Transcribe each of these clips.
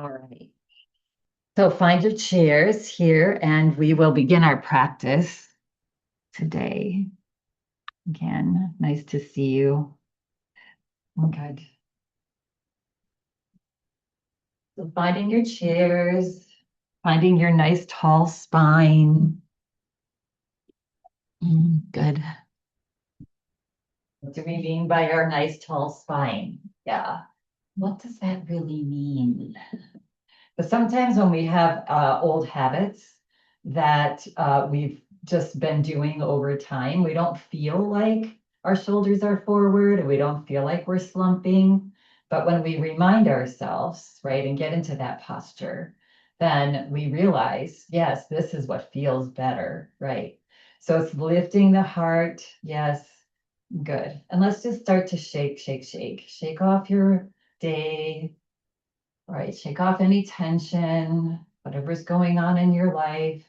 All right. So find your chairs here and we will begin our practice today. Again, nice to see you. Good. So finding your chairs, finding your nice tall spine. Good. What do we mean by our nice tall spine? Yeah. What does that really mean? But sometimes when we have old habits that we've just been doing over time, we don't feel like our shoulders are forward and we don't feel like we're slumping. But when we remind ourselves, right, and get into that posture, then we realize, yes, this is what feels better, right? So it's lifting the heart. Yes, good. And let's just start to shake, shake, shake. Shake off your day. All right, shake off any tension, whatever's going on in your life.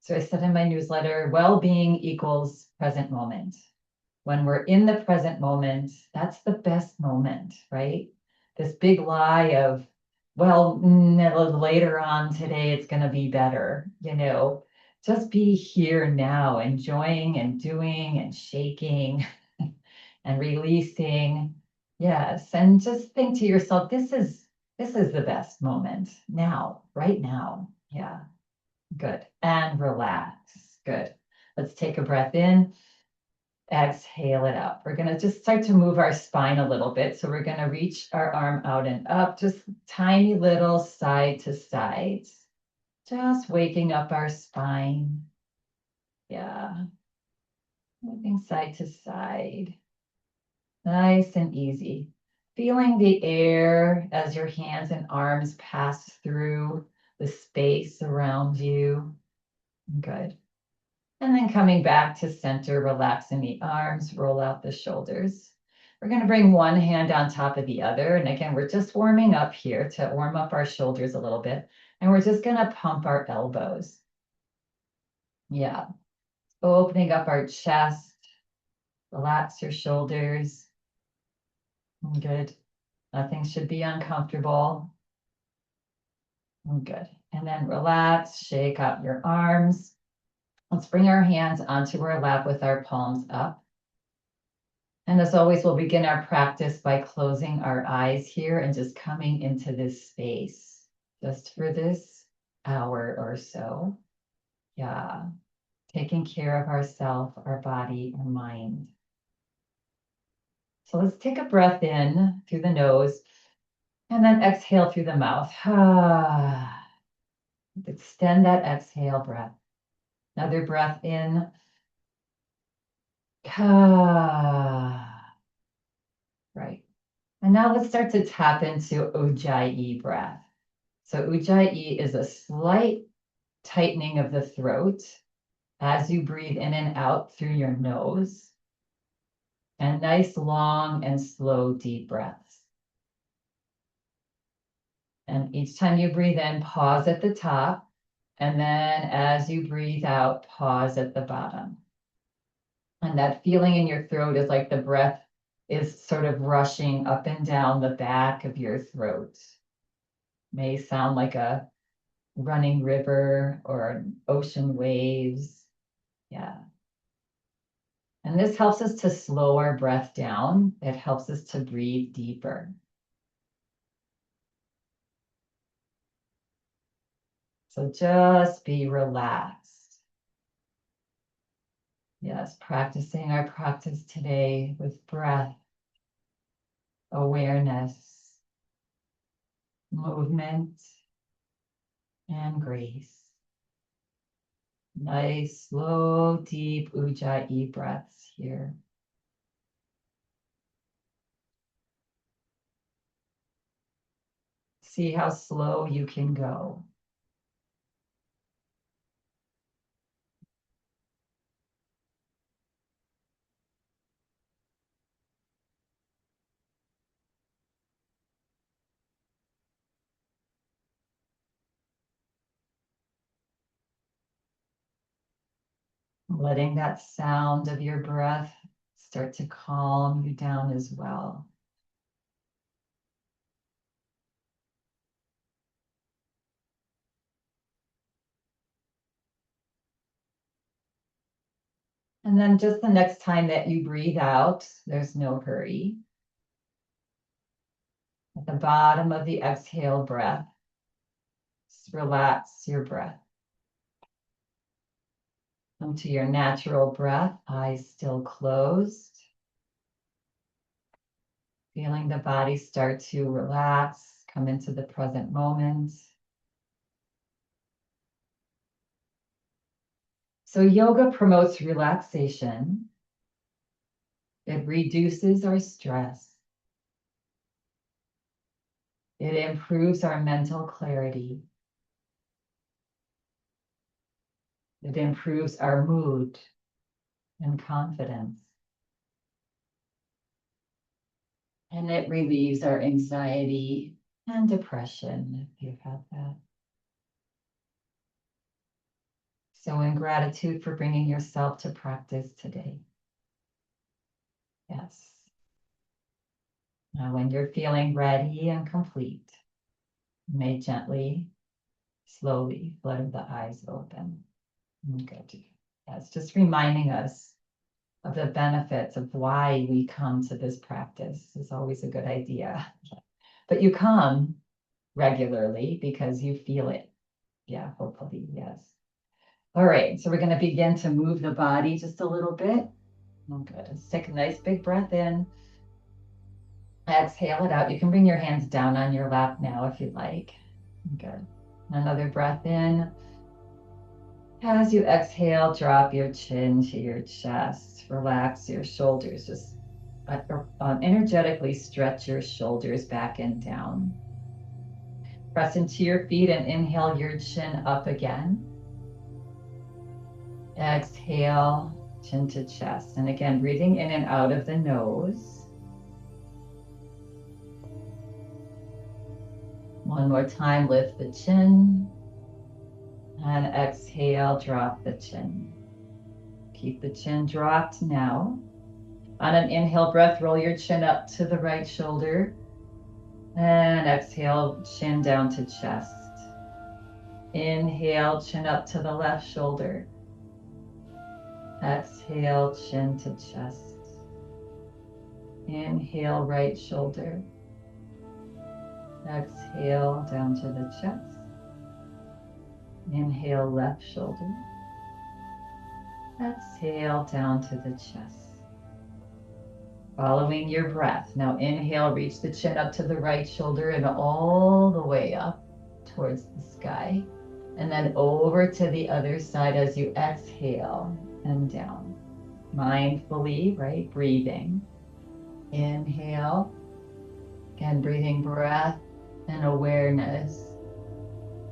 So I said in my newsletter, well-being equals present moment. When we're in the present moment, that's the best moment, right? This big lie of, well, later on today, it's going to be better, just be here now, enjoying and doing and shaking and releasing. Yes, and just think to yourself, this is the best moment now, right now. Yeah, good. And relax. Good. Let's take a breath in. Exhale it out. We're going to just start to move our spine a little bit. So we're going to reach our arm out and up, just tiny little side to side. Just waking up our spine. Yeah, moving side to side. Nice and easy. Feeling the air as your hands and arms pass through the space around you. Good. And then coming back to center, relaxing the arms, roll out the shoulders. We're going to bring one hand on top of the other. And again, we're just warming up here to warm up our shoulders a little bit. And we're just going to pump our elbows. Yeah. Opening up our chest. Relax your shoulders. Good. Nothing should be uncomfortable. Good. And then relax, shake out your arms. Let's bring our hands onto our lap with our palms up. And as always, we'll begin our practice by closing our eyes here and just coming into this space just for this hour or so. Yeah. Taking care of ourselves, our body, and mind. So let's take a breath in through the nose and then exhale through the mouth. Extend that exhale breath. Another breath in. Right. And now let's start to tap into Ujjayi breath. So Ujjayi is a slight tightening of the throat as you breathe in and out through your nose. And nice, long, and slow, deep breaths. And each time you breathe in, pause at the top. And then as you breathe out, pause at the bottom. And that feeling in your throat is like the breath is sort of rushing up and down the back of your throat. May sound like a running river or ocean waves. Yeah. And this helps us to slow our breath down. It helps us to breathe deeper. So just be relaxed. Yes, practicing our practice today with breath, awareness, movement, and grace. Nice, slow, deep Ujjayi breaths here. See how slow you can go. Letting that sound of your breath start to calm you down as well. And then just the next time that you breathe out, there's no hurry. At the bottom of the exhale breath, just relax your breath. Come to your natural breath, eyes still closed. Feeling the body start to relax, come into the present moment. So yoga promotes relaxation. It reduces our stress. It improves our mental clarity. It improves our mood and confidence. And it relieves our anxiety and depression if you've had that. So in gratitude for bringing yourself to practice today. Yes. Now when you're feeling ready and complete, you may gently, slowly flutter the eyes open. Good. Yes, just reminding us of the benefits of why we come to this practice is always a good idea. But you come regularly because you feel it. Yeah, hopefully, yes. All right, so we're going to begin to move the body just a little bit. Good. Let's take a nice big breath in. Exhale it out. You can bring your hands down on your lap now if you'd like. Good. Another breath in. As you exhale, drop your chin to your chest. Relax your shoulders. Just energetically stretch your shoulders back and down. Press into your feet and inhale your chin up again. Exhale, chin to chest. And again, breathing in and out of the nose. One more time, lift the chin. And exhale, drop the chin. Keep the chin dropped now. On an inhale breath, roll your chin up to the right shoulder. And exhale, chin down to chest. Inhale, chin up to the left shoulder. Exhale, chin to chest. Inhale, right shoulder. Exhale, down to the chest. Inhale, left shoulder. Exhale, down to the chest. Following your breath. Now inhale, reach the chin up to the right shoulder and all the way up towards the sky. And then over to the other side as you exhale and down. Mindfully, right? Breathing. Inhale. Again, breathing breath and awareness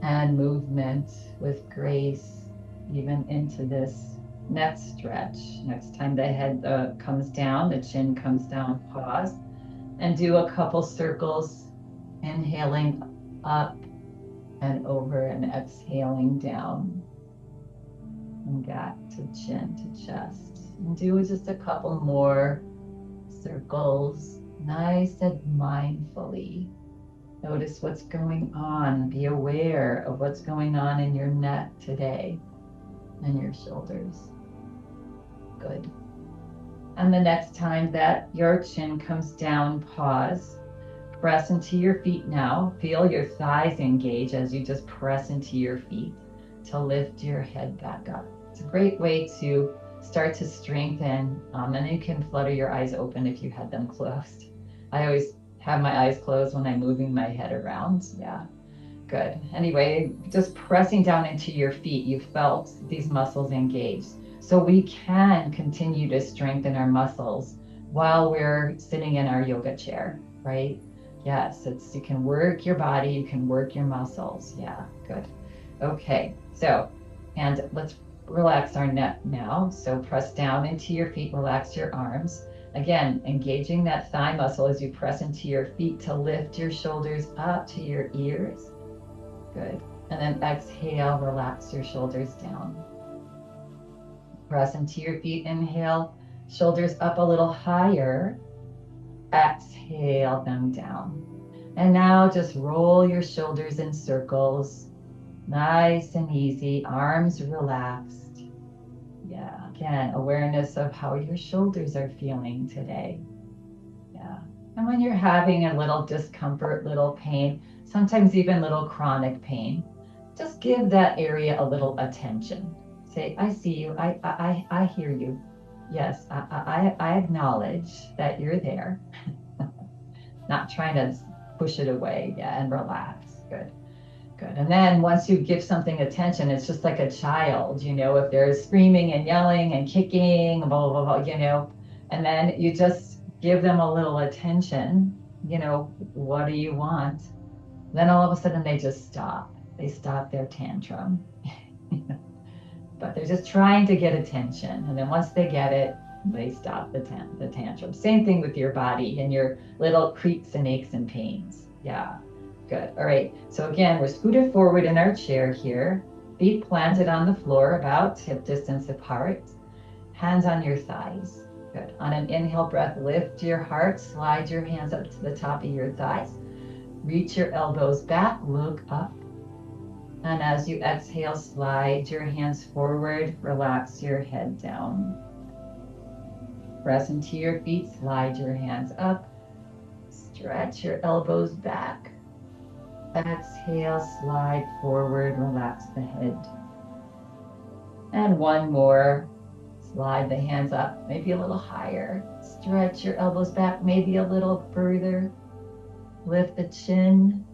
and movement with grace, even into this next stretch. Next time the head comes down, the chin comes down, pause and do a couple circles, inhaling up and over and exhaling down and back to chin to chest. And do just a couple more circles, nice and mindfully. Notice what's going on. Be aware of what's going on in your neck today and your shoulders. Good. And the next time that your chin comes down, pause. Press into your feet now. Feel your thighs engage as you just press into your feet to lift your head back up. It's a great way to start to strengthen. And then you can flutter your eyes open if you had them closed. I always have my eyes closed when I'm moving my head around. Yeah, good. Anyway, just pressing down into your feet, you felt these muscles engaged. So we can continue to strengthen our muscles while we're sitting in our yoga chair, right? Yes, you can work your body, you can work your muscles. Yeah, good. Okay, so, and let's relax our neck now. So press down into your feet, relax your arms. Again, engaging that thigh muscle as you press into your feet to lift your shoulders up to your ears. Good. And then exhale, relax your shoulders down. Press into your feet, inhale, shoulders up a little higher. Exhale them down. And now just roll your shoulders in circles. Nice and easy, arms relaxed. Yeah, Again, awareness of how your shoulders are feeling today. Yeah. And when you're having a little discomfort, little pain, sometimes even little chronic pain, just give that area a little attention. Say, I see you. I hear you. Yes, I acknowledge that you're there. Not trying to push it away. Yeah, and relax. Good. Good. And then once you give something attention, it's just like a child, if they're screaming and yelling and kicking, blah, blah, blah, and then you just give them a little attention, what do you want? Then all of a sudden they just stop. They stop their tantrum. But they're just trying to get attention. And then once they get it, they stop the tantrum. Same thing with your body and your little creaks and aches and pains. Yeah. Good. All right. So again, we're scooted forward in our chair here, feet planted on the floor about hip distance apart, hands on your thighs. Good. On an inhale breath, lift your heart, slide your hands up to the top of your thighs, reach your elbows back, look up. And as you exhale, slide your hands forward, relax your head down. Press into your feet, slide your hands up, stretch your elbows back. Exhale, slide forward, relax the head. And one more. Slide the hands up, maybe a little higher. Stretch your elbows back, maybe a little further. Lift the chin.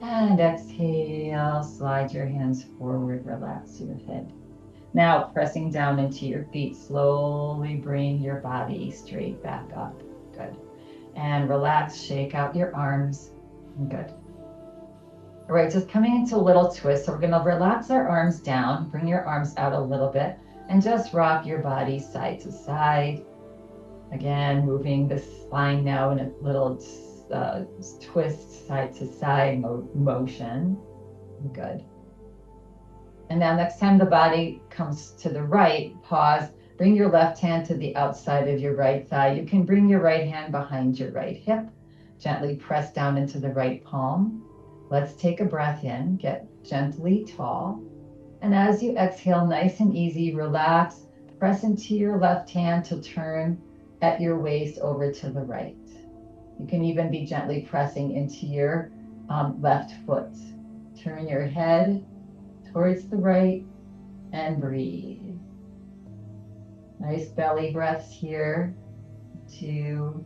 And exhale, slide your hands forward, relax your head. Now, pressing down into your feet, slowly bring your body straight back up. Good. And relax, shake out your arms. Good. All right, just coming into a little twist. So we're going to relax our arms down, bring your arms out a little bit, and just rock your body side to side. Again, moving the spine now in a little twist side to side motion. Good. And now next time the body comes to the right, pause, bring your left hand to the outside of your right thigh. You can bring your right hand behind your right hip, gently press down into the right palm. Let's take a breath in, get gently tall. And as you exhale, nice and easy, relax, press into your left hand to turn at your waist over to the right. You can even be gently pressing into your left foot. Turn your head towards the right and breathe. Nice belly breaths here. 2,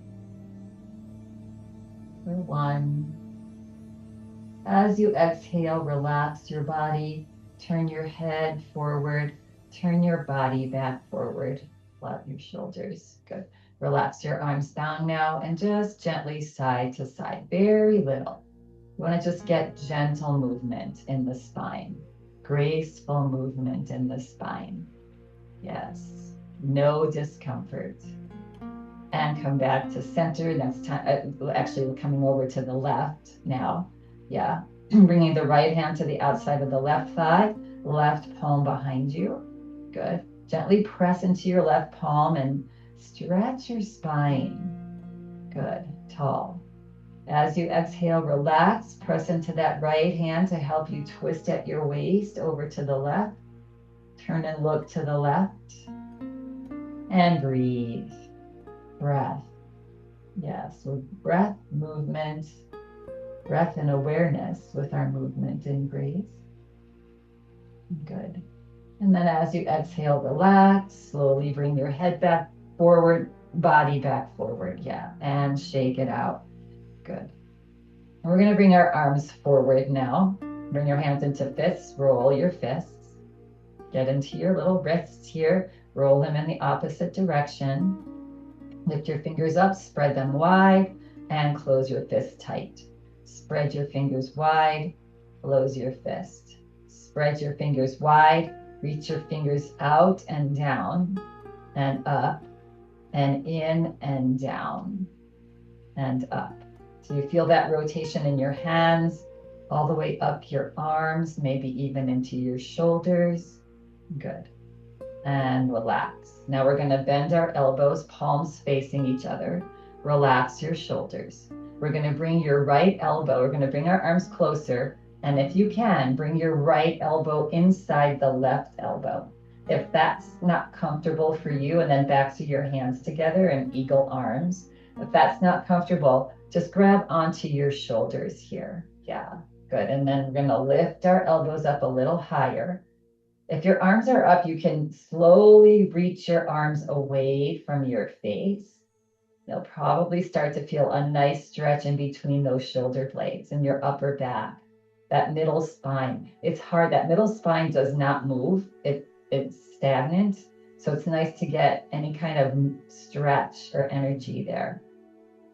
1. As you exhale, relax your body. Turn your head forward. Turn your body back forward. Flat your shoulders. Good. Relax your arms down now and just gently side to side. Very little. You want to just get gentle movement in the spine. Graceful movement in the spine. Yes. No discomfort. And come back to center. Next time, actually coming over to the left now. Yeah. Bringing the right hand to the outside of the left thigh, left palm behind you. Good. Gently press into your left palm and stretch your spine. Good. Tall. As you exhale, relax. Press into that right hand to help you twist at your waist over to the left. Turn and look to the left. And breathe. Breath. Yes, with breath, movement, breath and awareness with our movement and breathe. Good. And then as you exhale, relax, slowly bring your head back forward, body back forward. Yeah. And shake it out. Good. And we're going to bring our arms forward now. Bring your hands into fists, roll your fists. Get into your little wrists here. Roll them in the opposite direction. Lift your fingers up, spread them wide, and close your fist tight. Spread your fingers wide, close your fist. Spread your fingers wide, reach your fingers out and down, and up, and in and down, and up. So you feel that rotation in your hands, all the way up your arms, maybe even into your shoulders. Good. And relax. Now we're going to bend our elbows, palms facing each other. Relax your shoulders. We're going to bring your right elbow, we're going to bring our arms closer. And if you can, bring your right elbow inside the left elbow. If that's not comfortable for you, and then back to your hands together in eagle arms. If that's not comfortable, just grab onto your shoulders here. Yeah, good. And then we're going to lift our elbows up a little higher. If your arms are up, you can slowly reach your arms away from your face. You'll probably start to feel a nice stretch in between those shoulder blades and your upper back, that middle spine. It's hard. That middle spine does not move. It's stagnant. So it's nice to get any kind of stretch or energy there.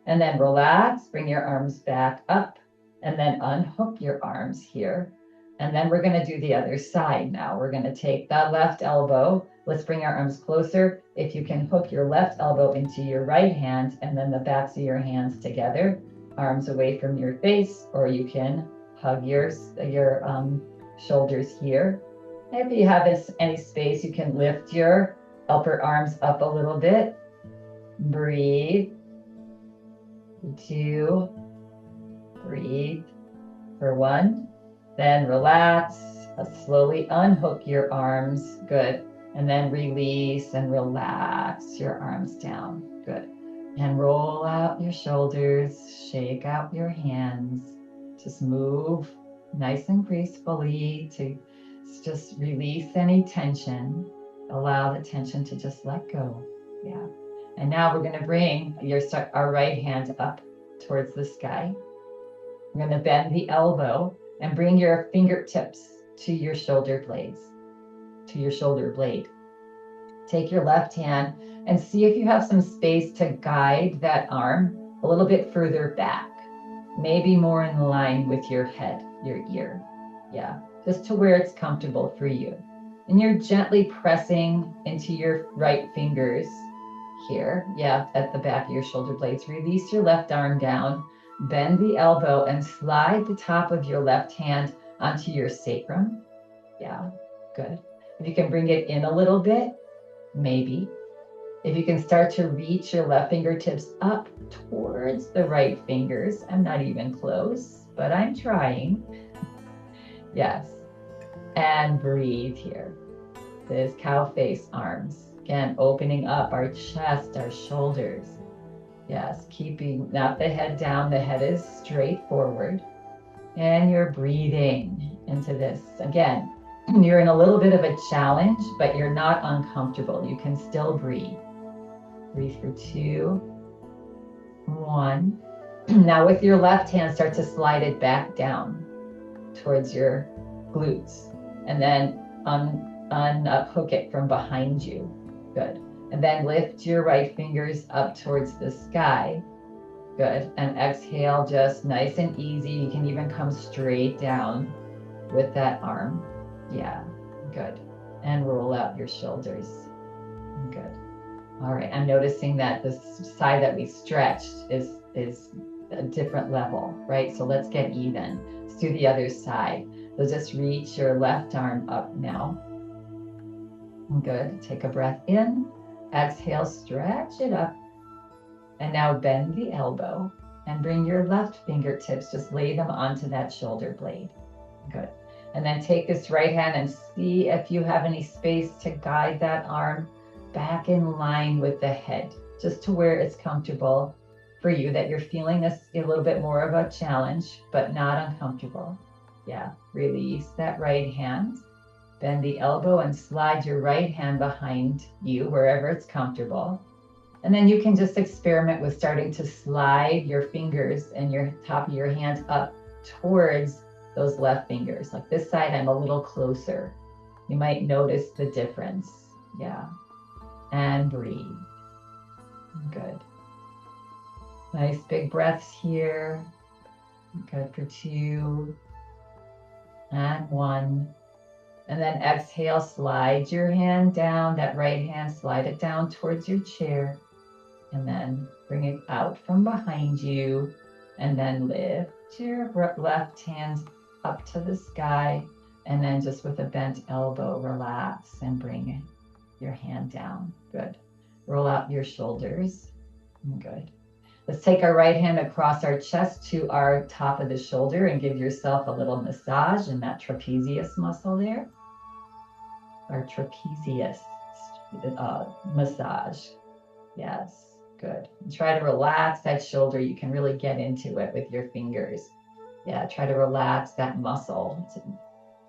And then relax, bring your arms back up, and then unhook your arms here. And then we're going to do the other side now. We're going to take that left elbow. Let's bring our arms closer. If you can hook your left elbow into your right hand and then the backs of your hands together, arms away from your face, or you can hug your shoulders here. If you have any space, you can lift your upper arms up a little bit. Breathe. 2, breathe for 1, then relax, slowly unhook your arms, good, and then release and relax your arms down, good, and roll out your shoulders, shake out your hands, just move nice and gracefully to just release any tension, allow the tension to just let go, yeah. And now we're going to bring our right hand up towards the sky. We're going to bend the elbow and bring your fingertips to your shoulder blades, to your shoulder blade. Take your left hand and see if you have some space to guide that arm a little bit further back, maybe more in line with your head, your ear. Yeah, just to where it's comfortable for you. And you're gently pressing into your right fingers here, yeah, at the back of your shoulder blades. Release your left arm down, bend the elbow, and slide the top of your left hand onto your sacrum. Yeah, good. If you can bring it in a little bit, maybe. If you can start to reach your left fingertips up towards the right fingers. I'm not even close, but I'm trying. Yes. And breathe here. This cow face arms. Again, opening up our chest, our shoulders. Yes, keeping not the head down. The head is straight forward. And you're breathing into this. Again, you're in a little bit of a challenge, but you're not uncomfortable. You can still breathe. Breathe for 2, 1. Now with your left hand, start to slide it back down towards your glutes. And then unhook it from behind you. Good. And then lift your right fingers up towards the sky. Good. And exhale, just nice and easy. You can even come straight down with that arm. Yeah, good. And roll out your shoulders. Good. All right, I'm noticing that the side that we stretched is a different level, right? So let's get even. Let's do the other side. So just reach your left arm up now. Good. Take a breath in. Exhale, stretch it up. And now bend the elbow and bring your left fingertips, just lay them onto that shoulder blade. Good. And then take this right hand and see if you have any space to guide that arm back in line with the head, just to where it's comfortable for you, that you're feeling this a little bit more of a challenge, but not uncomfortable. Yeah. Release that right hand. Bend the elbow and slide your right hand behind you wherever it's comfortable. And then you can just experiment with starting to slide your fingers and your top of your hand up towards those left fingers. Like this side, I'm a little closer. You might notice the difference. Yeah. And breathe. Good. Nice big breaths here. Good for 2 and 1. And then exhale, slide your hand down, that right hand, slide it down towards your chair. And then bring it out from behind you. And then lift your left hand up to the sky. And then just with a bent elbow, relax and bring your hand down. Good. Roll out your shoulders. Good. Let's take our right hand across our chest to our top of the shoulder and give yourself a little massage in that trapezius muscle there. our trapezius massage. Yes, good. And try to relax that shoulder. You can really get into it with your fingers. Yeah, try to relax that muscle. It's a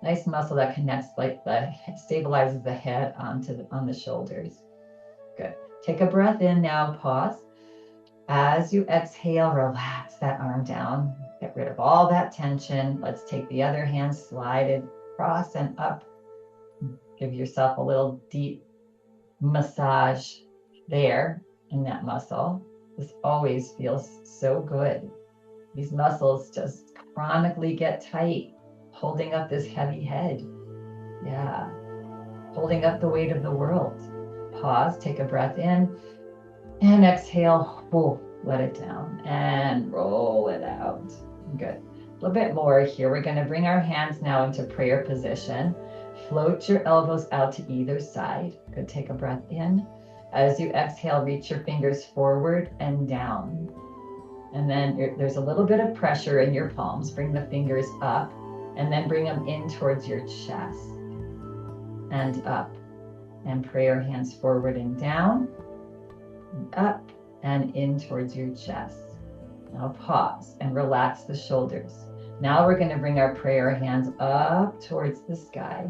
nice muscle that connects, like stabilizes the head on the shoulders. Good. Take a breath in now, pause. As you exhale, relax that arm down. Get rid of all that tension. Let's take the other hand, slide it across and up. Give yourself a little deep massage there in that muscle. This always feels so good. These muscles just chronically get tight, holding up this heavy head. Yeah, holding up the weight of the world. Pause, take a breath in, and exhale. Whoa, let it down and roll it out. Good. A little bit more here. We're going to bring our hands now into prayer position. Float your elbows out to either side. Good. Take a breath in. As you exhale, reach your fingers forward and down. And then there's a little bit of pressure in your palms. Bring the fingers up and then bring them in towards your chest and up. And pray your hands forward and down, and up and in towards your chest. Now pause and relax the shoulders. Now we're going to bring our prayer hands up towards the sky.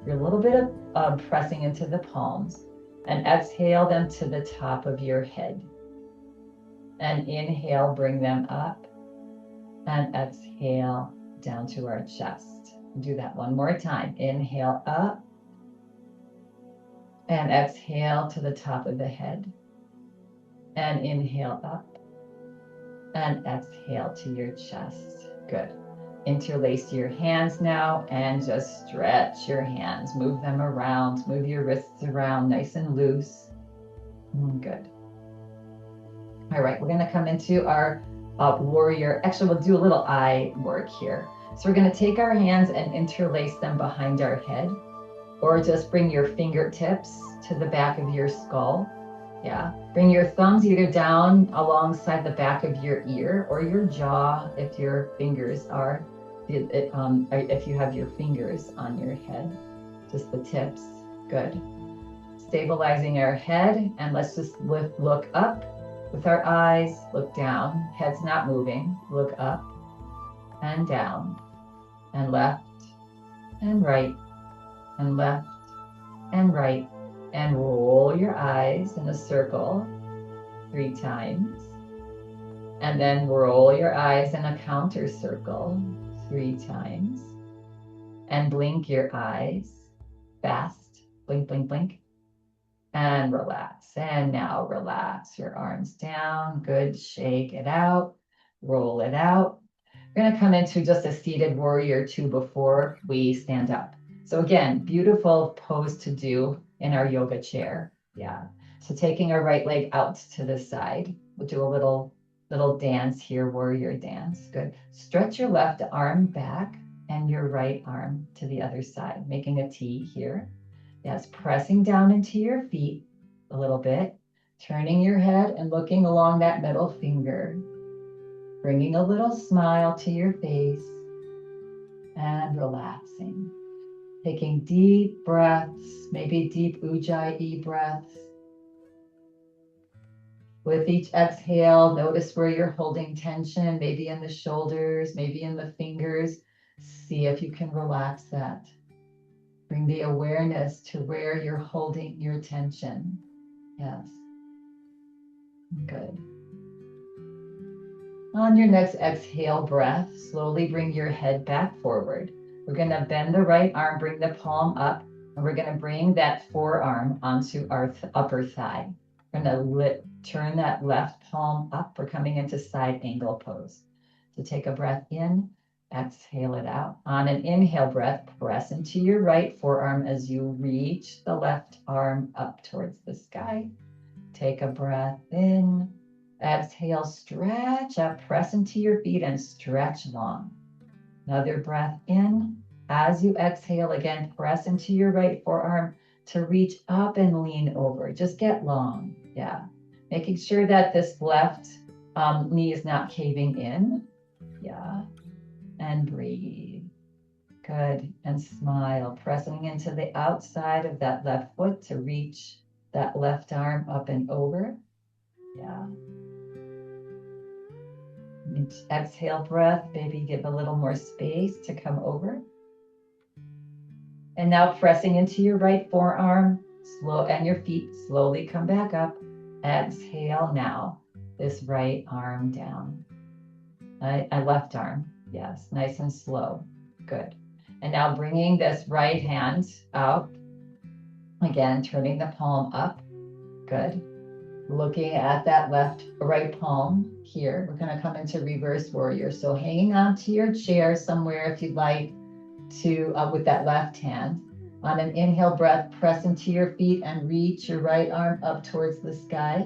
A little bit of pressing into the palms, and exhale them to the top of your head. And inhale, bring them up, and exhale down to our chest. Do that one more time. Inhale up, and exhale to the top of the head. And inhale up, and exhale to your chest. Good. Interlace your hands now and just stretch your hands. Move them around. Move your wrists around nice and loose. Good. All right, we're going to come into our warrior. Actually, we'll do a little eye work here. So we're going to take our hands and interlace them behind our head, or just bring your fingertips to the back of your skull. Yeah, bring your thumbs either down alongside the back of your ear or your jaw if your fingers are, if you have your fingers on your head, just the tips. Good. Stabilizing our head, and let's just look up with our eyes, look down, head's not moving, look up and down and left and right and left and right, and roll your eyes in a circle 3 times, and then roll your eyes in a counter circle 3 times, and blink your eyes fast, blink, blink, blink, and relax. And now relax your arms down. Good. Shake it out, roll it out. We're going to come into just a seated warrior 2 before we stand up. So again, beautiful pose to do in our yoga chair. Yeah. So taking our right leg out to the side. We'll do a little dance here, warrior dance. Good. Stretch your left arm back and your right arm to the other side, making a T here. Yes, pressing down into your feet a little bit, turning your head and looking along that middle finger, bringing a little smile to your face and relaxing. Taking deep breaths, maybe deep Ujjayi breaths. With each exhale, notice where you're holding tension, maybe in the shoulders, maybe in the fingers. See if you can relax that. Bring the awareness to where you're holding your tension. Yes. Good. On your next exhale breath, slowly bring your head back forward. We're going to bend the right arm, bring the palm up, and we're going to bring that forearm onto our upper thigh. We're going to turn that left palm up. We're coming into side angle pose. So take a breath in, exhale it out. On an inhale breath, press into your right forearm as you reach the left arm up towards the sky. Take a breath in, exhale, stretch up, press into your feet and stretch long. Another breath in. As you exhale again, press into your right forearm to reach up and lean over. Just get long. Yeah. Making sure that this left knee is not caving in. Yeah. And breathe. Good. And smile, pressing into the outside of that left foot to reach that left arm up and over. Yeah. Exhale breath, maybe give a little more space to come over. And now pressing into your right forearm, and your feet slowly come back up. Exhale now, this right arm down. Left arm, yes, nice and slow. Good. And now bringing this right hand out. Again, turning the palm up. Good. Looking at that right palm here. We're going to come into reverse warrior. So hanging on to your chair somewhere if you'd like to, with that left hand. On an inhale breath, press into your feet and reach your right arm up towards the sky.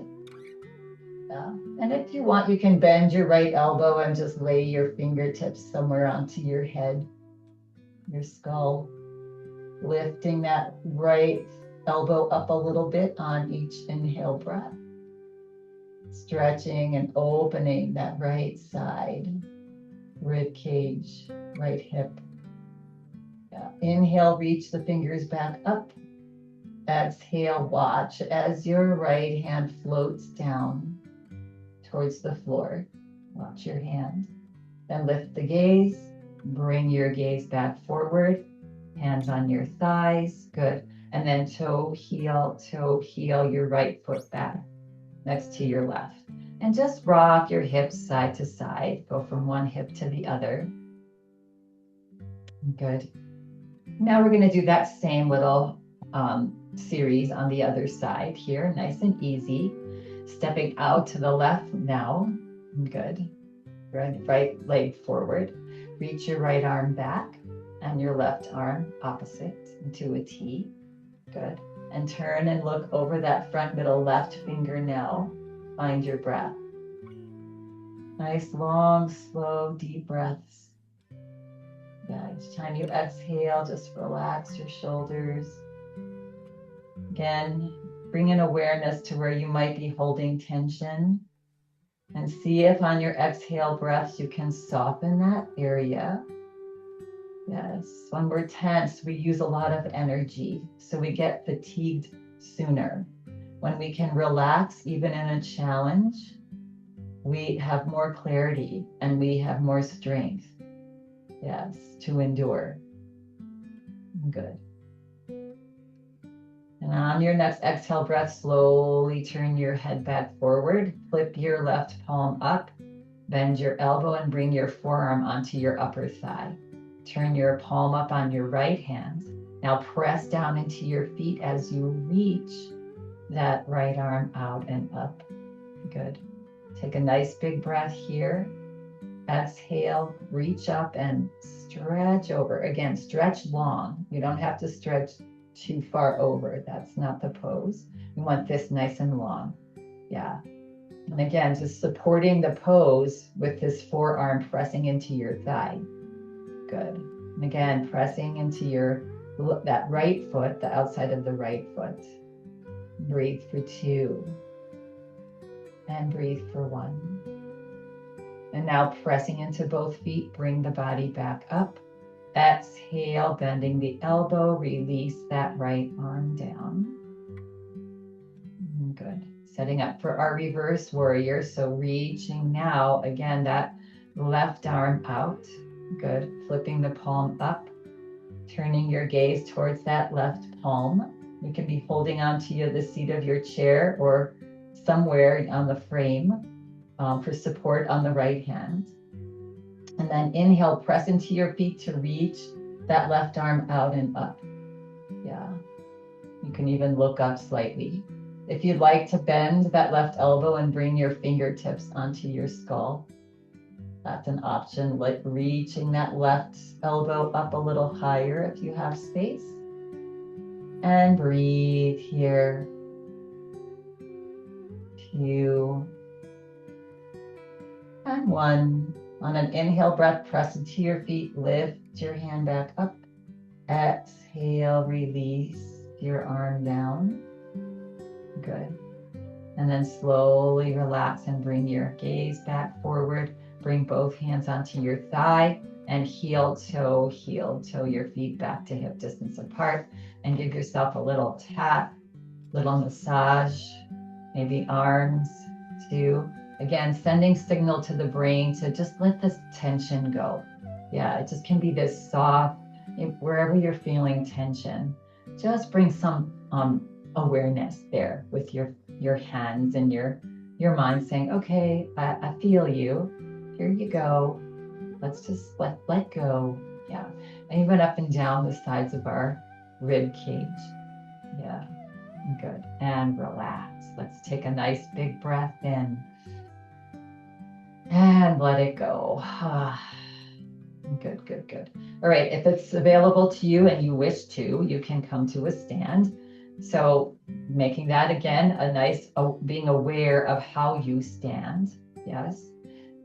And if you want, you can bend your right elbow and just lay your fingertips somewhere onto your head, your skull, lifting that right elbow up a little bit on each inhale breath. Stretching and opening that right side, rib cage, right hip. Yeah. Inhale, reach the fingers back up. Exhale, watch as your right hand floats down towards the floor. Watch your hand. Then lift the gaze. Bring your gaze back forward. Hands on your thighs. Good. And then toe, heel, your right foot back next to your left. And just rock your hips side to side. Go from one hip to the other. Good. Now we're going to do that same little series on the other side here. Nice and easy. Stepping out to the left now. Good. Right leg forward. Reach your right arm back and your left arm opposite into a T. Good. And turn and look over that front middle left finger now. Find your breath. Nice, long, slow, deep breaths. Yeah, each time you exhale, just relax your shoulders. Again, bring in awareness to where you might be holding tension. And see if on your exhale breaths you can soften that area. Yes, when we're tense, we use a lot of energy, so we get fatigued sooner. When we can relax, even in a challenge, we have more clarity and we have more strength, yes, to endure. Good. And on your next exhale breath, slowly turn your head back forward, flip your left palm up, bend your elbow and bring your forearm onto your upper thigh. Turn your palm up on your right hand. Now press down into your feet as you reach that right arm out and up. Good. Take a nice big breath here. Exhale, reach up and stretch over. Again, stretch long. You don't have to stretch too far over. That's not the pose. We want this nice and long. Yeah. And again, just supporting the pose with this forearm pressing into your thigh. Good. And again, pressing into that right foot, the outside of the right foot. Breathe for 2. And breathe for 1. And now pressing into both feet, bring the body back up. Exhale, bending the elbow, release that right arm down. Good. Setting up for our reverse warrior. So reaching now, again, that left arm out. Good. Flipping the palm up, turning your gaze towards that left palm. You can be holding onto the seat of your chair or somewhere on the frame for support on the right hand. And then inhale, press into your feet to reach that left arm out and up. Yeah. You can even look up slightly. If you'd like to bend that left elbow and bring your fingertips onto your skull, that's an option, like reaching that left elbow up a little higher if you have space. And breathe here. 2. And 1. On an inhale breath, press into your feet, lift your hand back up. Exhale, release your arm down. Good. And then slowly relax and bring your gaze back forward. Bring both hands onto your thigh. And heel toe your feet back to hip distance apart, and give yourself a little tap, little massage, maybe arms too. Again, sending signal to the brain to just let this tension go. Yeah, it just can be this soft, wherever you're feeling tension, just bring some awareness there with your hands and your mind saying, okay, I feel you. Here you go. Let's just let go. Yeah. And even up and down the sides of our rib cage. Yeah. Good. And relax. Let's take a nice big breath in. And let it go. Good, good, good. All right. If it's available to you and you wish to, you can come to a stand. So making that again a nice, being aware of how you stand. Yes.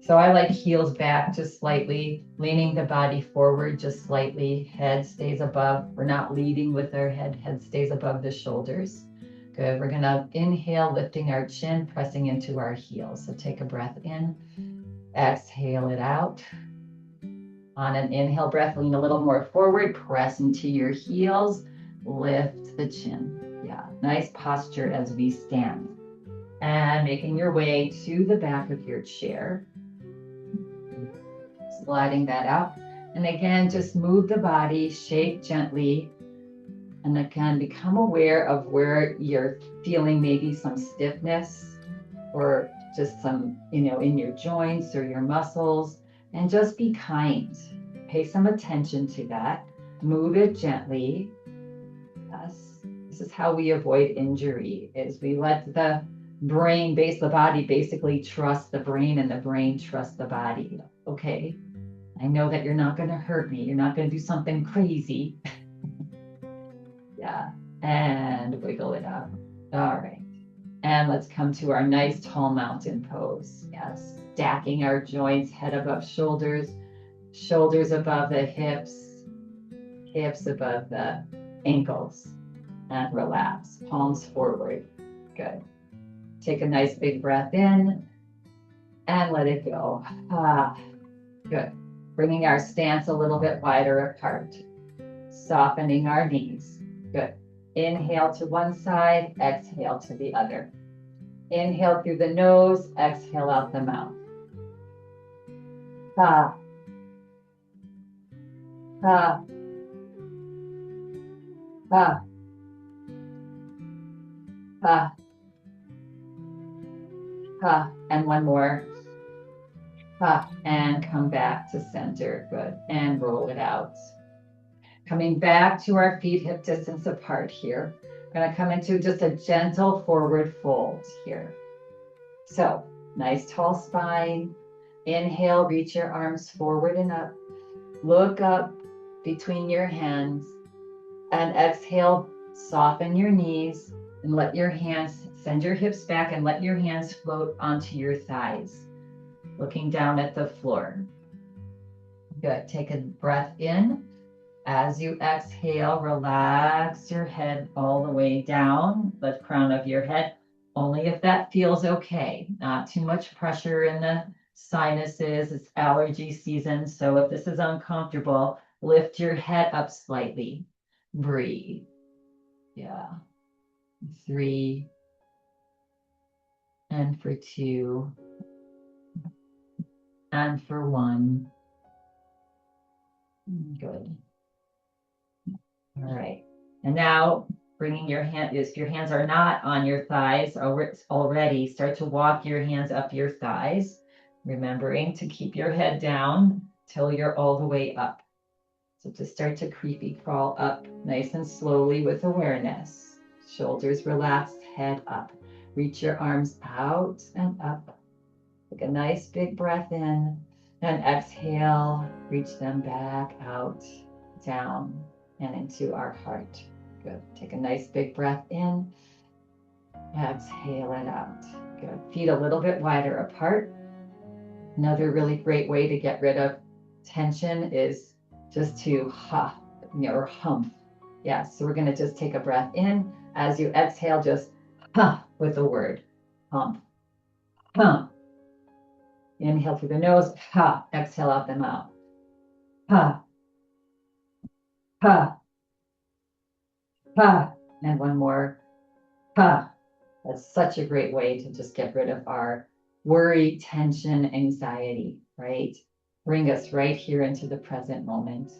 So I like heels back just slightly, leaning the body forward just slightly. Head stays above. We're not leading with our head. Head stays above the shoulders. Good. We're going to inhale, lifting our chin, pressing into our heels. So take a breath in. Exhale it out. On an inhale breath, lean a little more forward, press into your heels, lift the chin. Yeah, nice posture as we stand. And making your way to the back of your chair. Sliding that out. And again, just move the body, shake gently. And again, become aware of where you're feeling maybe some stiffness or just some, in your joints or your muscles. And just be kind. Pay some attention to that. Move it gently. Yes. This is how we avoid injury, is we let the brain, the body basically trust the brain, and the brain trusts the body. Okay, I know that you're not going to hurt me. You're not going to do something crazy. Yeah. And wiggle it up. All right. And let's come to our nice tall mountain pose. Yes. Stacking our joints, head above shoulders, shoulders above the hips, hips above the ankles. And relax. Palms forward. Good. Take a nice big breath in and let it go. Good. Bringing our stance a little bit wider apart. Softening our knees. Good. Inhale to one side, exhale to the other. Inhale through the nose, exhale out the mouth. Ha. Ha. Ha. Ha. Ha. And one more. Ha. And come back to center. Good. And roll it out. Coming back to our feet hip distance apart here. We're going to come into just a gentle forward fold here. So nice tall spine. Inhale, reach your arms forward and up. Look up between your hands. And exhale, soften your knees and let your hands, send your hips back and let your hands float onto your thighs. Looking down at the floor. Good. Take a breath in. As you exhale, relax your head all the way down, the crown of your head, only if that feels okay. Not too much pressure in the sinuses. It's allergy season. So if this is uncomfortable, lift your head up slightly. Breathe. Yeah. 3. And for 2. And for 1. Good. All right. And now bringing your hand, if your hands are not on your thighs already, start to walk your hands up your thighs, remembering to keep your head down till you're all the way up. So just start to creepy crawl up nice and slowly with awareness. Shoulders relaxed, head up. Reach your arms out and up. Take a nice big breath in and exhale, reach them back out, down, and into our heart. Good. Take a nice big breath in. Exhale it out. Good. Feet a little bit wider apart. Another really great way to get rid of tension is just to or hump. Yeah, so we're going to just take a breath in. As you exhale, just with the word hump. Hump. Inhale through the nose, exhale out the mouth. Ha, ha, ha. And one more. Ha. That's such a great way to just get rid of our worry, tension, anxiety, right? Bring us right here into the present moment.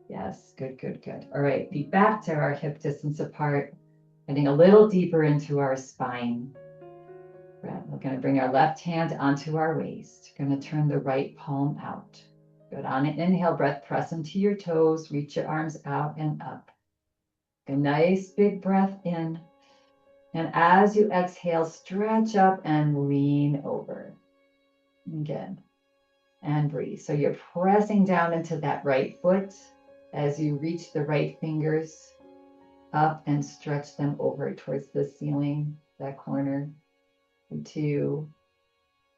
Yes, good, good, good. All right, feet back to our hip distance apart, getting a little deeper into our spine. We're going to bring our left hand onto our waist. We're going to turn the right palm out. Good. On an inhale breath, press into your toes, reach your arms out and up. A nice big breath in. And as you exhale, stretch up and lean over. Again, and breathe. So you're pressing down into that right foot as you reach the right fingers up and stretch them over towards the ceiling, that corner. 2,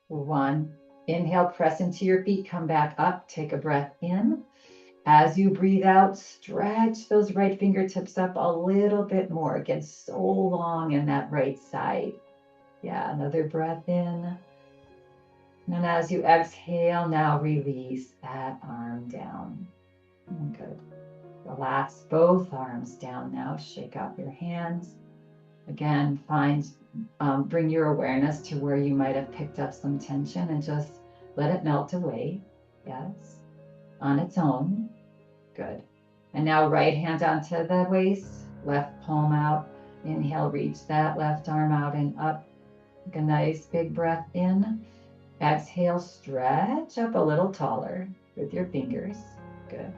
1. Inhale, press into your feet, come back up, take a breath in. As you breathe out, stretch those right fingertips up a little bit more. It gets so long in that right side. Yeah, another breath in. And as you exhale, now release that arm down. Good. Relax both arms down now. Shake out your hands. Again, bring your awareness to where you might have picked up some tension and just let it melt away. Yes, on its own. Good. And now right hand onto the waist, left palm out. Inhale, reach that left arm out and up. Take a nice big breath in. Exhale, stretch up a little taller with your fingers. Good.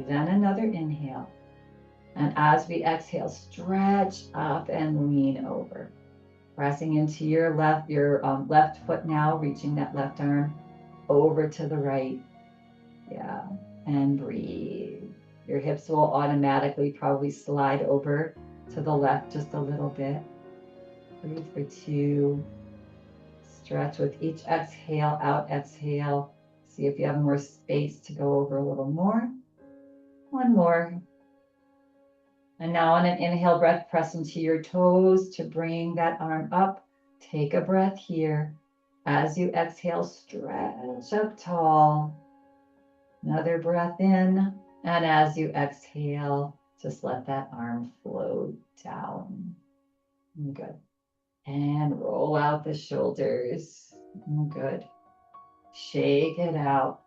Then another inhale. And as we exhale, stretch up and lean over. Pressing into your left foot now, reaching that left arm over to the right. Yeah. And breathe. Your hips will automatically probably slide over to the left just a little bit. Breathe for 2. Stretch with each exhale, out exhale. See if you have more space to go over a little more. 1 more. And now on an inhale breath, press into your toes to bring that arm up. Take a breath here. As you exhale, stretch up tall. Another breath in. And as you exhale, just let that arm float down. Good. And roll out the shoulders. Good. Shake it out.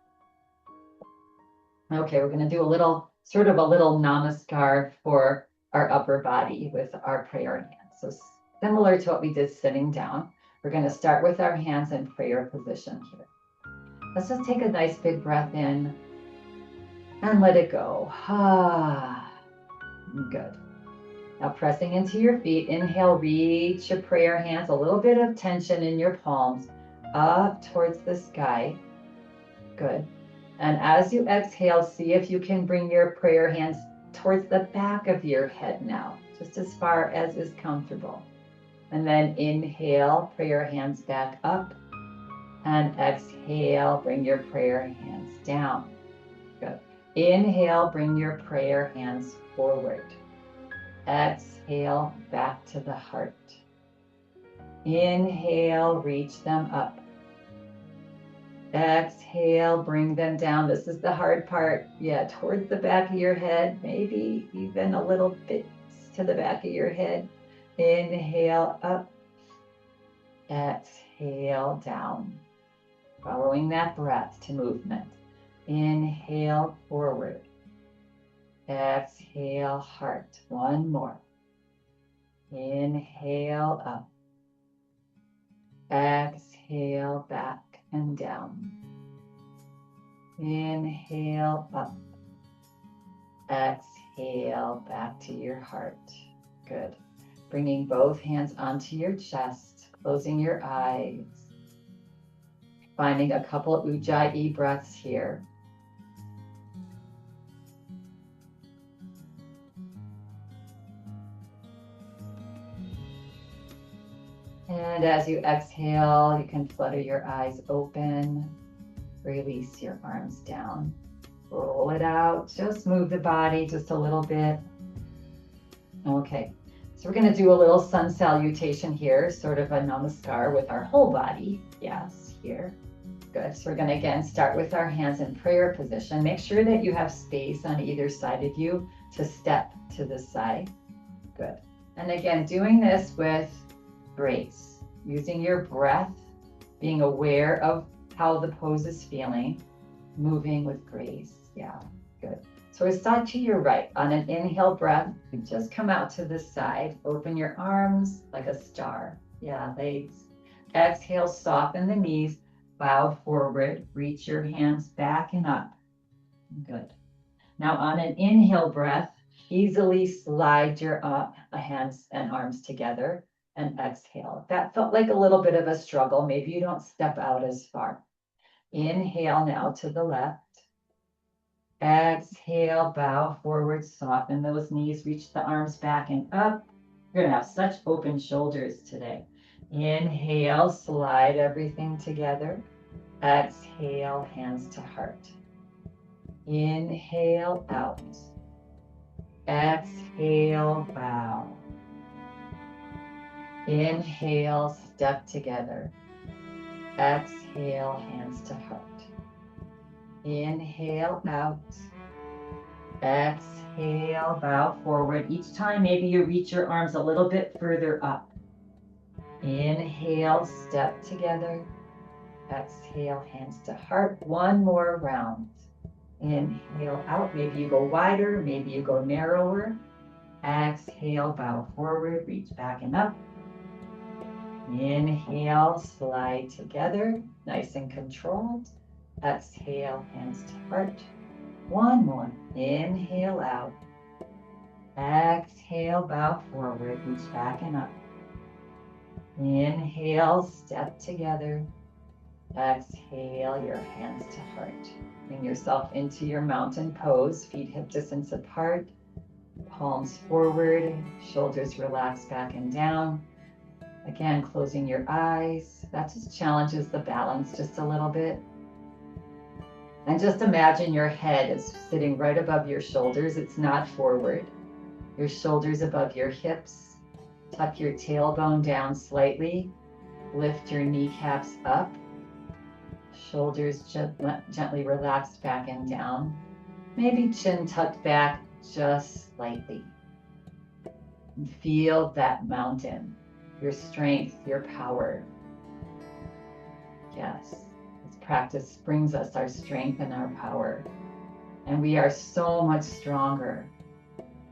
Okay, we're going to do a little namaskar for our upper body with our prayer hands. So similar to what we did sitting down, we're going to start with our hands in prayer position here. Let's just take a nice big breath in and let it go. Good. Now pressing into your feet, inhale, reach your prayer hands, a little bit of tension in your palms up towards the sky. Good. And as you exhale, see if you can bring your prayer hands towards the back of your head now, just as far as is comfortable. And then inhale, prayer hands back up. And exhale, bring your prayer hands down. Good. Inhale, bring your prayer hands forward. Exhale, back to the heart. Inhale, reach them up. Exhale, bring them down. This is the hard part. Yeah, towards the back of your head, maybe even a little bit to the back of your head. Inhale, up. Exhale, down. Following that breath to movement. Inhale, forward. Exhale, heart. 1 more. Inhale, up. Exhale, back and down. Inhale, up. Exhale, back to your heart. Good. Bringing both hands onto your chest, closing your eyes. Finding a couple Ujjayi breaths here. And as you exhale, you can flutter your eyes open. Release your arms down. Roll it out. Just move the body just a little bit. Okay, so we're going to do a little sun salutation here, sort of a namaskar with our whole body. Yes, here. Good. So we're going to again start with our hands in prayer position. Make sure that you have space on either side of you to step to the side. Good. And again, doing this with grace, using your breath, being aware of how the pose is feeling, moving with grace. Yeah, good. So we start to your right. On an inhale breath, you just come out to the side. Open your arms like a star. Yeah, legs. Exhale, soften the knees. Bow forward. Reach your hands back and up. Good. Now on an inhale breath, easily slide your hands and arms together and exhale. That felt like a little bit of a struggle. Maybe you don't step out as far. Inhale now to the left. Exhale, bow forward, soften those knees, reach the arms back and up. You're gonna have such open shoulders today. Inhale, slide everything together. Exhale, hands to heart. Inhale, out. Exhale, bow. Inhale, step together. Exhale, hands to heart. Inhale, out. Exhale, bow forward. Each time, maybe you reach your arms a little bit further up. Inhale, step together. Exhale, hands to heart. One more round. Inhale, out. Maybe you go wider, maybe you go narrower. Exhale, bow forward, reach back and up. Inhale, slide together, nice and controlled. Exhale, hands to heart. One more. Inhale out. Exhale, bow forward, reach back and up. Inhale, step together. Exhale, your hands to heart. Bring yourself into your mountain pose, feet hip distance apart, palms forward, shoulders relax back and down. Again, closing your eyes. That just challenges the balance just a little bit. And just imagine your head is sitting right above your shoulders. It's not forward. Your shoulders above your hips. Tuck your tailbone down slightly. Lift your kneecaps up. Shoulders gently relaxed back and down. Maybe chin tucked back just slightly. And feel that mountain, your strength, your power. Yes, this practice brings us our strength and our power. And we are so much stronger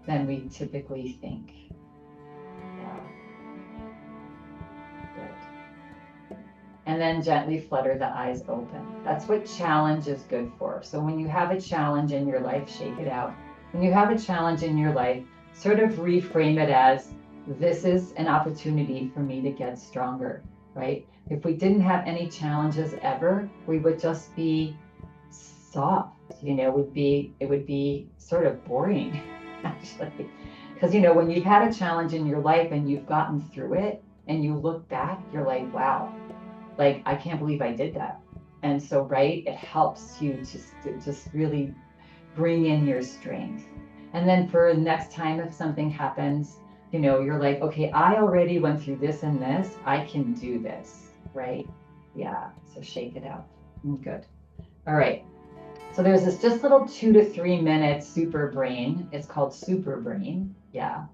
than we typically think. Yeah. Good. And then gently flutter the eyes open. That's what challenge is good for. So when you have a challenge in your life, shake it out. When you have a challenge in your life, sort of reframe it as, this is an opportunity for me to get stronger, right? If we didn't have any challenges ever, we would just be soft, it would be sort of boring, actually. Because, when you've had a challenge in your life and you've gotten through it and you look back, you're like, wow, like, I can't believe I did that. And so, right, it helps you to just really bring in your strength. And then for the next time, if something happens, you're like, okay, I already went through this and this, I can do this, right? Yeah, so shake it out. Good. All right. So there's this just little 2 to 3 minute super brain. It's called super brain. Yeah.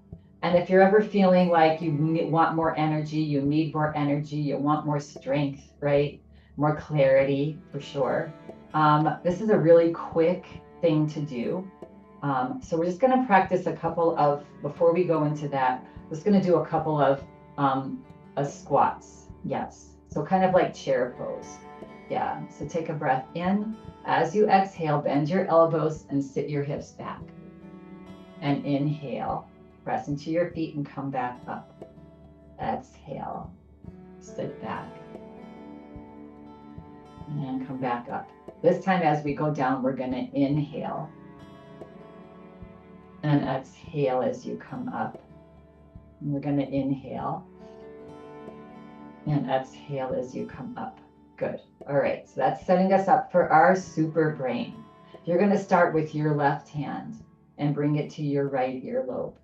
And if you're ever feeling like you want more energy, you need more energy, you want more strength, right? More clarity, for sure. This is a really quick thing to do. So we're just going to practice before we go into that, we're just going to do a couple of squats. Yes. So kind of like chair pose. Yeah. So take a breath in. As you exhale, bend your elbows and sit your hips back. And inhale, press into your feet and come back up. Exhale, sit back. And come back up. This time as we go down, we're going to inhale. And exhale as you come up. And we're going to inhale. And exhale as you come up. Good. All right. So that's setting us up for our super brain. You're going to start with your left hand and bring it to your right earlobe.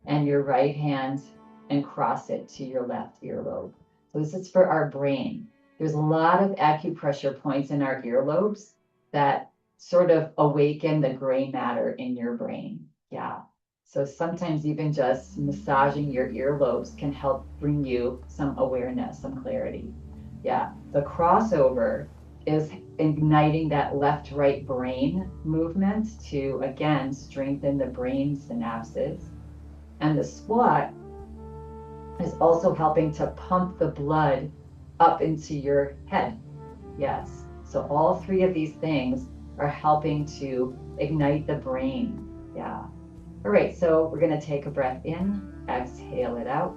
And your right hand and cross it to your left earlobe. So this is for our brain. there's a lot of acupressure points in our earlobes that sort of awaken the gray matter in your brain. Yeah. So sometimes even just massaging your earlobes can help bring you some awareness, some clarity. Yeah. The crossover is igniting that left-right brain movement to, again, strengthen the brain synapses. And the squat is also helping to pump the blood up into your head. Yes. So all three of these things are helping to ignite the brain. Yeah. All right. So we're going to take a breath in, exhale it out.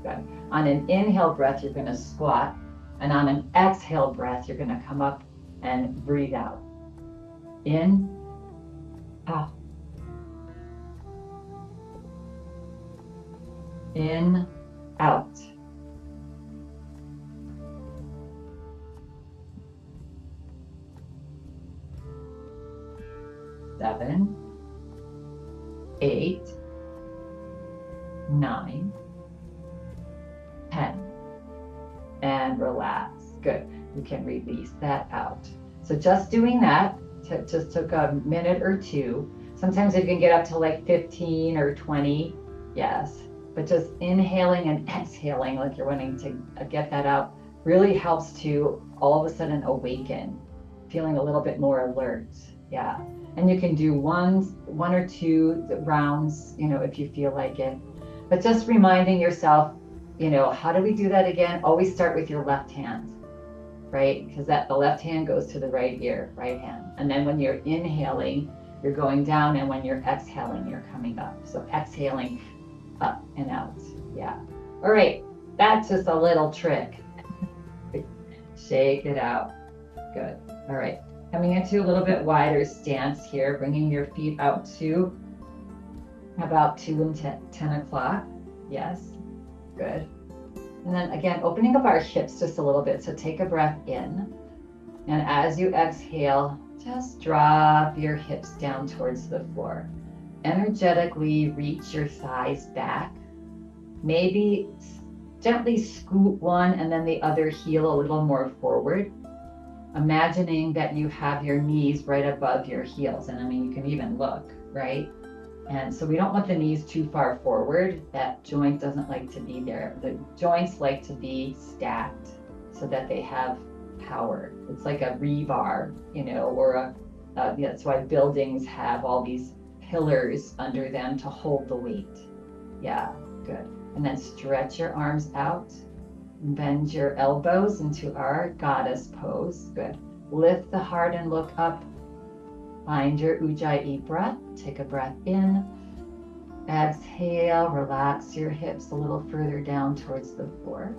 Good. On an inhale breath, you're going to squat. And on an exhale breath, you're going to come up and breathe out. In, out. In, out. Seven, 8, 9, 10. And relax. Good. You can release that out. So just doing that just took a minute or two. Sometimes you can get up to like 15 or 20. Yes. But just inhaling and exhaling like you're wanting to get that out really helps to all of a sudden awaken, feeling a little bit more alert. Yeah. And you can do one or two rounds, if you feel like it. But just reminding yourself, how do we do that again? Always start with your left hand, right? Because the left hand goes to the right ear, right hand. And then when you're inhaling, you're going down, and when you're exhaling, you're coming up. So exhaling up and out. Yeah. All right. That's just a little trick. Shake it out. Good. All right. Coming into a little bit wider stance here, bringing your feet out to about 2 and 10 o'clock. Yes. Good. And then again, opening up our hips just a little bit. So take a breath in. And as you exhale, just drop your hips down towards the floor. Energetically reach your thighs back. Maybe gently scoot one and then the other heel a little more forward. Imagining that you have your knees right above your heels. And I mean, you can even look, right? And so we don't want the knees too far forward. That joint doesn't like to be there. The joints like to be stacked so that they have power. It's like a rebar, or that's why buildings have all these pillars under them to hold the weight. Yeah, good. And then stretch your arms out. Bend your elbows into our goddess pose. Good. Lift the heart and look up. Find your Ujjayi breath. Take a breath in. Exhale. Relax your hips a little further down towards the floor.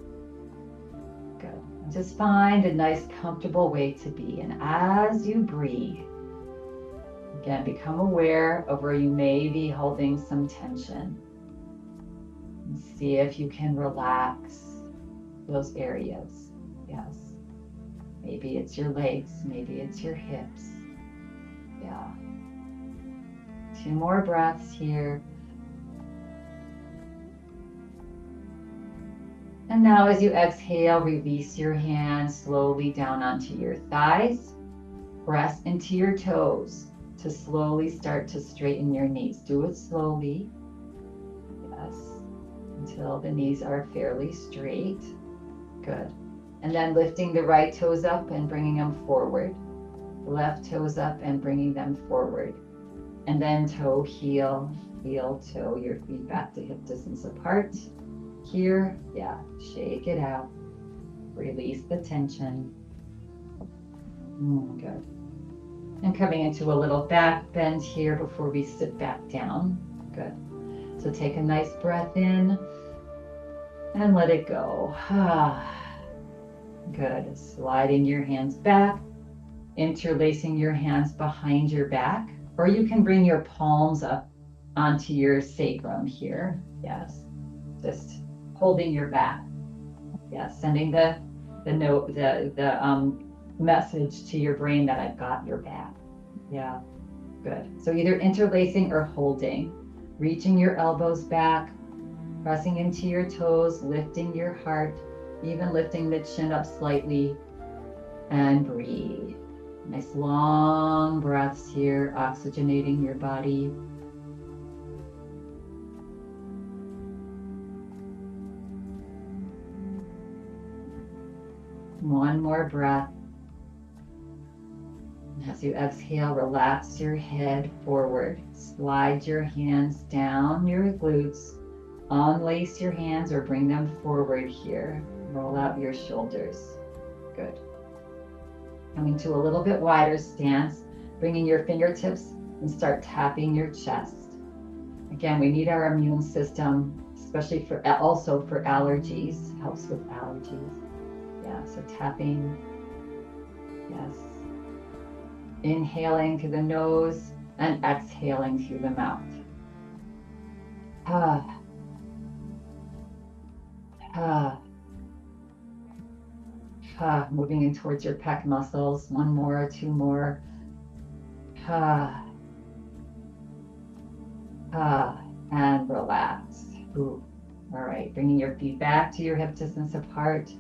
Good. And just find a nice, comfortable way to be. And as you breathe, again, become aware of where you may be holding some tension. And see if you can relax those areas. Yes. Maybe it's your legs, maybe it's your hips. Yeah. 2 more breaths here. And now as you exhale, release your hands slowly down onto your thighs. Press into your toes to slowly start to straighten your knees. Do it slowly. Yes. Until the knees are fairly straight. Good. And then lifting the right toes up and bringing them forward. Left toes up and bringing them forward. And then toe, heel, heel, toe, your feet back to hip distance apart. Here, yeah, shake it out. Release the tension. Good. And coming into a little back bend here before we sit back down. Good. So take a nice breath in and let it go. Good. Sliding your hands back, interlacing your hands behind your back, or you can bring your palms up onto your sacrum here. Yes. Just holding your back. Yes. Sending the message to your brain that I've got your back. Yeah. Good. So either interlacing or holding, reaching your elbows back, pressing into your toes, lifting your heart, even lifting the chin up slightly, and breathe. Nice long breaths here, oxygenating your body. One more breath. As you exhale, relax your head forward. Slide your hands down your glutes. Unlace your hands or bring them forward here. Roll out your shoulders. Good. Coming to a little bit wider stance, bringing your fingertips and start tapping your chest. Again, we need our immune system, especially also for allergies. Helps with allergies. Yeah, so tapping. Yes. Inhaling through the nose and exhaling through the mouth. Ah. Ah. Ah. Moving in towards your pec muscles. One more, two more. Ah. Ah. And relax. Ooh. All right, bringing your feet back to your hip distance apart.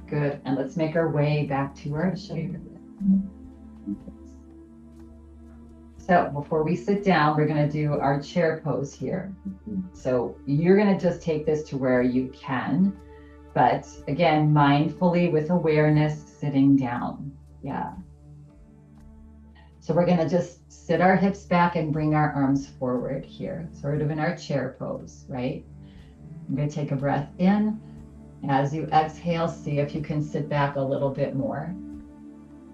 Good, and let's make our way back to our chair. So before we sit down, we're going to do our chair pose here. So you're going to just take this to where you can, but again, mindfully with awareness, sitting down. Yeah. So we're going to just sit our hips back and bring our arms forward here, sort of in our chair pose, right? I'm going to take a breath in. As you exhale, see if you can sit back a little bit more.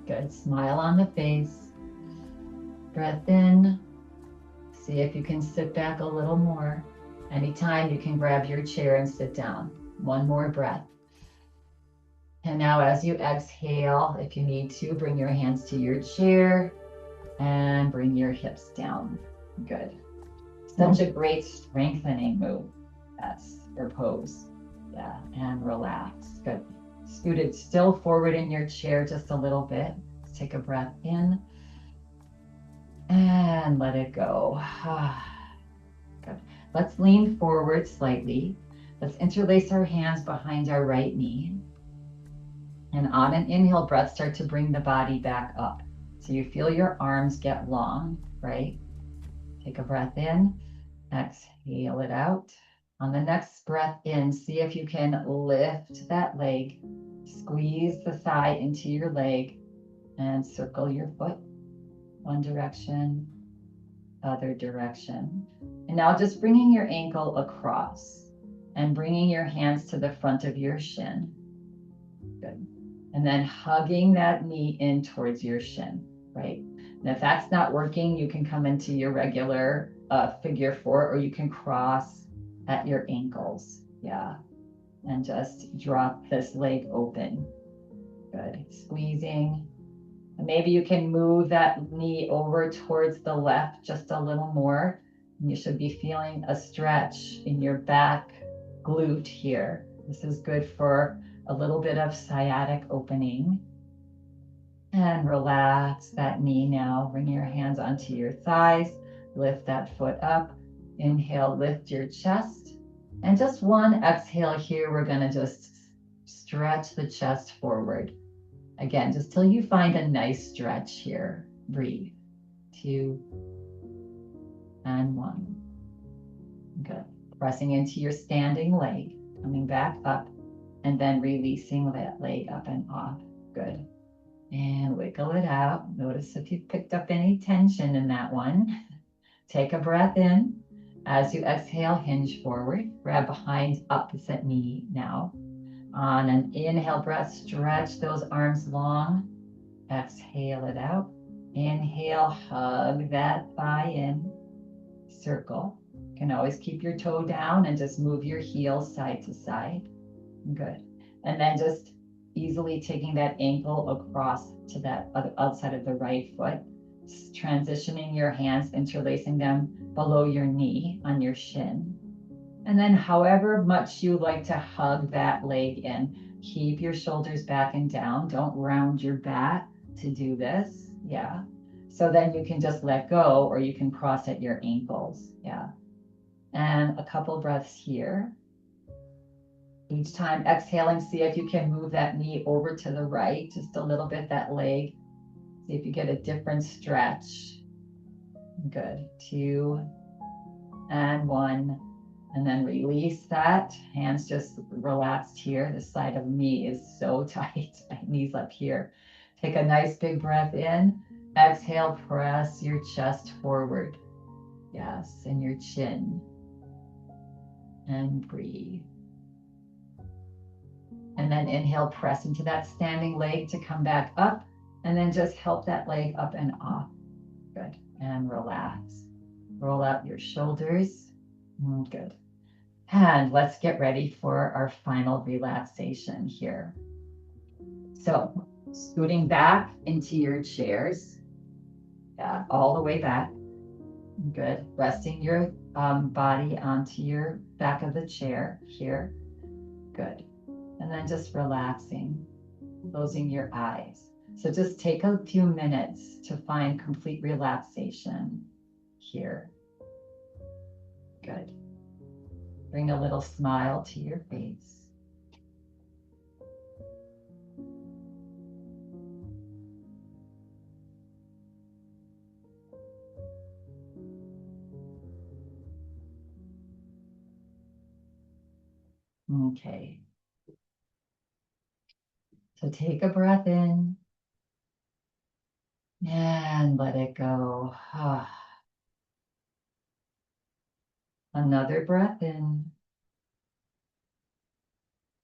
Good. Smile on the face. Breath in. See if you can sit back a little more. Anytime you can grab your chair and sit down. One more breath. And now as you exhale, if you need to, bring your hands to your chair and bring your hips down. Good. Such a great strengthening move. Yes, or pose. Yeah, and relax. Good. Scoot it still forward in your chair just a little bit. Let's take a breath in. And let it go. Good. Let's lean forward slightly. Let's interlace our hands behind our right knee. And on an inhale breath, start to bring the body back up. So you feel your arms get long, right? Take a breath in. Exhale it out. On the next breath in, see if you can lift that leg. Squeeze the thigh into your leg and circle your foot. One direction, other direction. And now just bringing your ankle across and bringing your hands to the front of your shin. Good. And then hugging that knee in towards your shin, right? And if that's not working, you can come into your regular figure four, or you can cross at your ankles. Yeah. And just drop this leg open. Good. Squeezing. Maybe you can move that knee over towards the left just a little more. And you should be feeling a stretch in your back glute here. This is good for a little bit of sciatic opening. And relax that knee now. Bring your hands onto your thighs. Lift that foot up. Inhale, lift your chest. And just one exhale here, we're going to just stretch the chest forward. Again, just till you find a nice stretch here. Breathe. 2 and 1. Good. Pressing into your standing leg, coming back up, and then releasing that leg up and off. Good. And wiggle it out. Notice if you've picked up any tension in that one. Take a breath in. As you exhale, hinge forward. Grab behind opposite knee now. On an inhale breath, stretch those arms long. Exhale it out. Inhale, hug that thigh in. Circle. You can always keep your toe down and just move your heels side to side. Good. And then just easily taking that ankle across to that other outside of the right foot. Transitioning your hands, interlacing them below your knee on your shin. And then however much you like to hug that leg in, keep your shoulders back and down. Don't round your back to do this. Yeah. So then you can just let go, or you can cross at your ankles. Yeah. And a couple breaths here. Each time exhaling, see if you can move that knee over to the right, just a little bit, that leg. See if you get a different stretch. Good. 2 and 1. And then release that. Hands just relaxed here. The side of me is so tight. My knees up here. Take a nice big breath in. Exhale, press your chest forward. Yes, and your chin. And breathe. And then inhale, press into that standing leg to come back up. And then just help that leg up and off. Good. And relax. Roll out your shoulders. Good. And let's get ready for our final relaxation here. So scooting back into your chairs. Yeah, all the way back. Good. Resting your body onto your back of the chair here. Good. And then just relaxing, closing your eyes. So just take a few minutes to find complete relaxation here. Good. Bring a little smile to your face. Okay. So take a breath in and let it go. Another breath in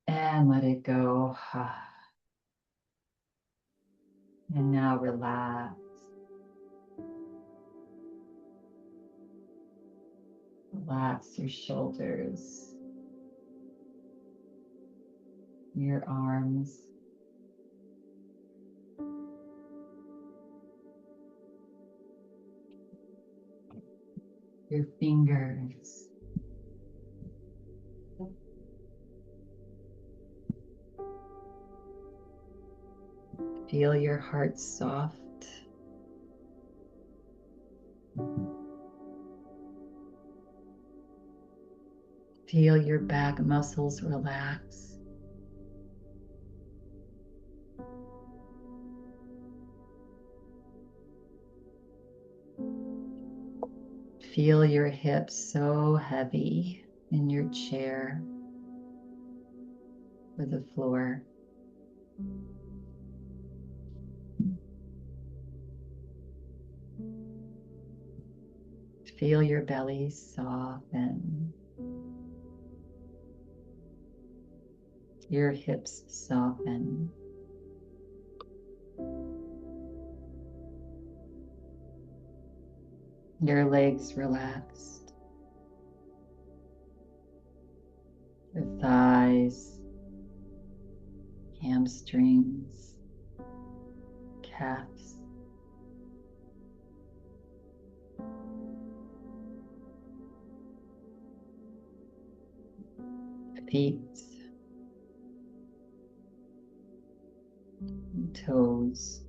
and let it go. And now relax. Relax your shoulders, your arms, your fingers. Feel your heart soft. Feel your back muscles relax. Feel your hips so heavy in your chair or the floor. Feel your belly soften. Your hips soften. Your legs relaxed. Your thighs, hamstrings, calves. Feet, toes,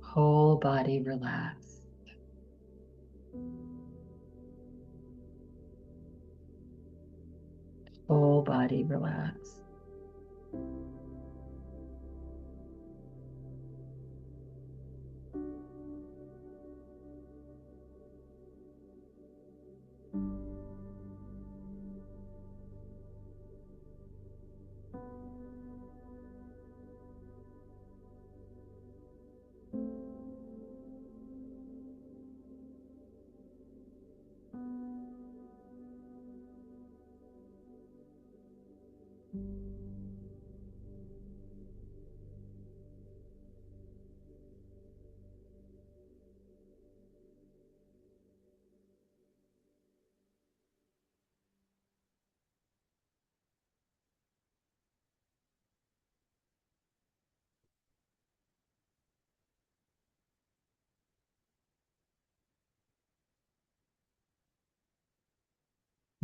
whole body relaxed. Whole body relaxed.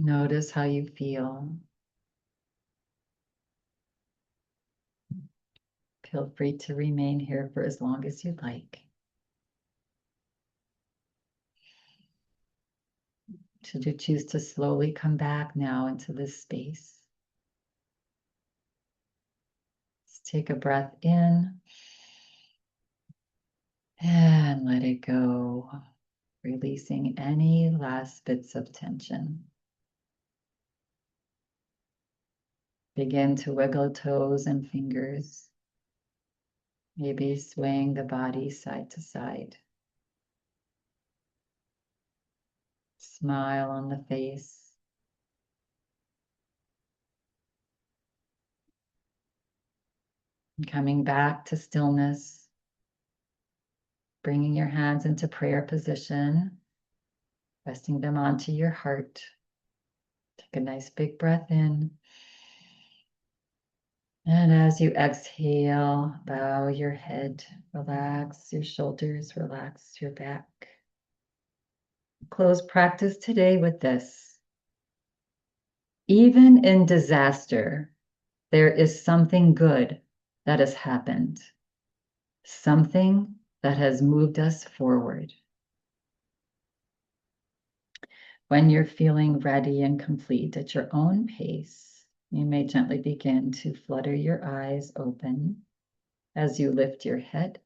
Notice how you feel. Feel free to remain here for as long as you'd like. Should you choose to slowly come back now into this space, let's take a breath in and let it go, releasing any last bits of tension. Begin to wiggle toes and fingers, maybe swaying the body side to side. Smile on the face. And coming back to stillness, bringing your hands into prayer position, resting them onto your heart. Take a nice big breath in. And as you exhale, bow your head, relax your shoulders, relax your back. Close practice today with this. Even in disaster, there is something good that has happened, something that has moved us forward. When you're feeling ready and complete at your own pace, you may gently begin to flutter your eyes open as you lift your head.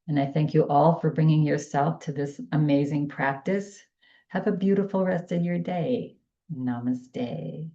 And I thank you all for bringing yourself to this amazing practice. Have a beautiful rest of your day. Namaste.